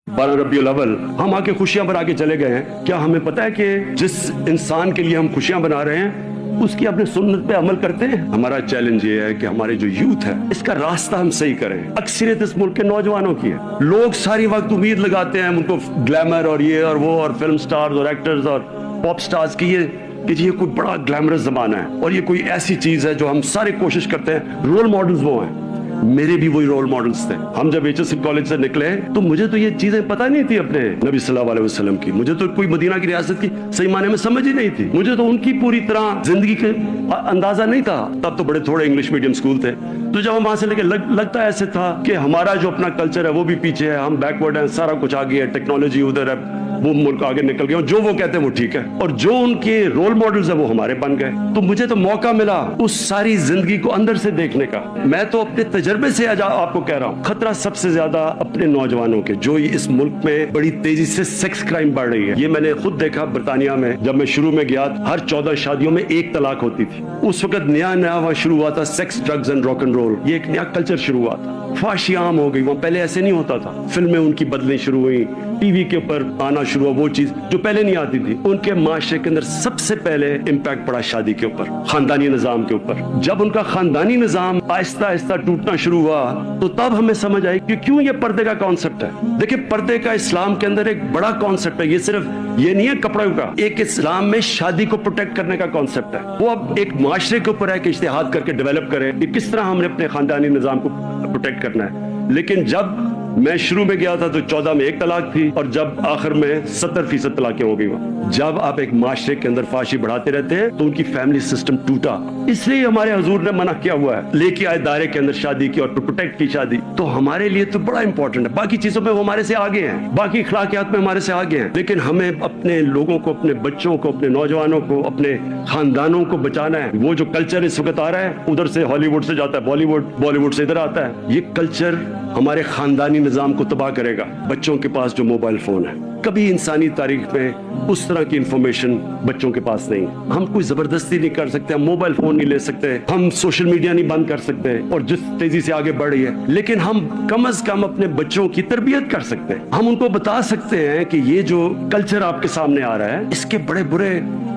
12 रबीउल अव्वल हम आके खुशियां बना के चले गए हैं। क्या हमें पता है कि जिस इंसान के लिए हम खुशियां बना रहे हैं उसकी अपने सुन्नत पे अमल करते हैं? हमारा चैलेंज ये है कि हमारे जो यूथ है इसका रास्ता हम सही करें। अक्सरियत इस मुल्क के नौजवानों की है। लोग सारी वक्त उम्मीद लगाते हैं उनको ग्लैमर और ये और वो और फिल्म स्टार्स और एक्टर्स और पॉप स्टार्स की ये कोई बड़ा ग्लैमरस जमाना है और ये कोई ऐसी चीज है जो हम सारे कोशिश करते हैं। रोल मॉडल्स वो हैं, मेरे भी वही रोल मॉडल्स थे। हम जब HSC कॉलेज से निकले तो मुझे तो ये चीजें पता नहीं थी अपने नबी सल्लल्लाहु अलैहि वसल्लम की। मुझे तो कोई मदीना की रियासत की सही माने में समझ ही नहीं थी। मुझे तो उनकी पूरी तरह जिंदगी का अंदाजा नहीं था। तब तो बड़े थोड़े इंग्लिश मीडियम स्कूल थे। तो जब हम वहां से लेके लगता ऐसे था कि हमारा जो अपना कल्चर है वो भी पीछे है, हम बैकवर्ड है, सारा कुछ आगे है, टेक्नोलॉजी उधर है, वो मुल्क आगे निकल गया। जो वो कहते हैं वो ठीक है और जो उनके रोल मॉडल्स है वो हमारे बन गए। तो मुझे तो मौका मिला उस सारी जिंदगी को अंदर से देखने का। मैं तो अपने तजर्बे से आज आपको कह रहा हूँ, खतरा सबसे ज्यादा अपने नौजवानों के, जो इस मुल्क में बड़ी तेजी से सेक्स क्राइम बढ़ रही है। ये मैंने खुद देखा बर्तानिया में। जब मैं शुरू में गया हर 14 शादियों में 1 तलाक होती थी। उस वक्त नया वहां शुरू हुआ था sex, drugs and rock and roll. ये एक नया कल्चर शुरू हुआ था। फाशी आम हो गई वहां, पहले ऐसे नहीं होता था। फिल्में उनकी बदलनी शुरू हुई, टीवी के ऊपर आना शुरू हुआ वो चीज जो पहले नहीं आती थी। उनके माशरे के अंदर सबसे पहले इम्पैक्ट पड़ा शादी के ऊपर, खानदानी निजाम के ऊपर। जब उनका खानदानी निजाम आहिस्ता आहिस्ता टूटना शुरू हुआ तो तब हमें समझ आई कि क्यों ये पर्दे का कॉन्सेप्ट है। देखिए, पर्दे का इस्लाम के अंदर एक बड़ा कॉन्सेप्ट है। ये सिर्फ ये नहीं है कपड़ों का, एक इस्लाम में शादी को प्रोटेक्ट करने का कॉन्सेप्ट है। वो अब एक माशरे के ऊपर है कि इज्तिहाद करके डेवलप करें कि किस तरह हमने अपने खानदानी निजाम को प्रोटेक्ट करना है। लेकिन जब मैं शुरू में गया था तो 14 में 1 तलाक थी और जब आखिर में 70% तलाकें हो गई। जब आप एक माशरे के अंदर फाशी बढ़ाते रहते हैं तो उनकी फैमिली सिस्टम टूटा। इसलिए हमारे हुजूर ने मना किया हुआ है, लेके आए दायरे के अंदर शादी की और प्रोटेक्ट की शादी। तो हमारे लिए तो बड़ा इंपॉर्टेंट है। बाकी चीजों में वो हमारे से आगे हैं, बाकी अखलाकियात में हमारे से आगे हैं। लेकिन हमें अपने लोगों को, अपने बच्चों को, अपने नौजवानों को, अपने खानदानों को बचाना है। वो जो कल्चर इस वक्त आ रहा है उधर से हॉलीवुड से जाता है बॉलीवुड, बॉलीवुड से इधर आता है। ये कल्चर हमारे खानदानी निजाम को तबाह करेगा। बच्चों के पास जो मोबाइल फोन है, कभी इंसानी तारीख में उस तरह की इंफॉर्मेशन बच्चों के पास नहीं। हम कोई जबरदस्ती नहीं कर सकते, हम मोबाइल फोन नहीं ले सकते, हम सोशल मीडिया नहीं बंद कर सकते और जिस तेजी से आगे बढ़ रही है। लेकिन हम कम से कम अपने बच्चों की तरबियत कर सकते हैं। हम उनको बता सकते हैं कि ये जो कल्चर आपके सामने आ रहा है इसके बड़े बुरे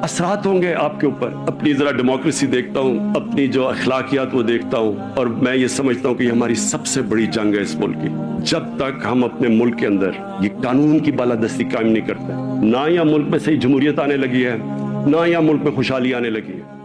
असरात होंगे आपके ऊपर। अपनी जरा डेमोक्रेसी देखता हूँ, अपनी जो अखलाकियात वो देखता हूँ और मैं ये समझता हूँ कि हमारी सबसे बड़ी जंग है इस मुल्क की। जब तक हम अपने मुल्क के अंदर ये कानून की बालादस्ती कायम नहीं करते, ना या मुल्क में सही जमहूरियत आने लगी है, ना या मुल्क में खुशहाली आने लगी है।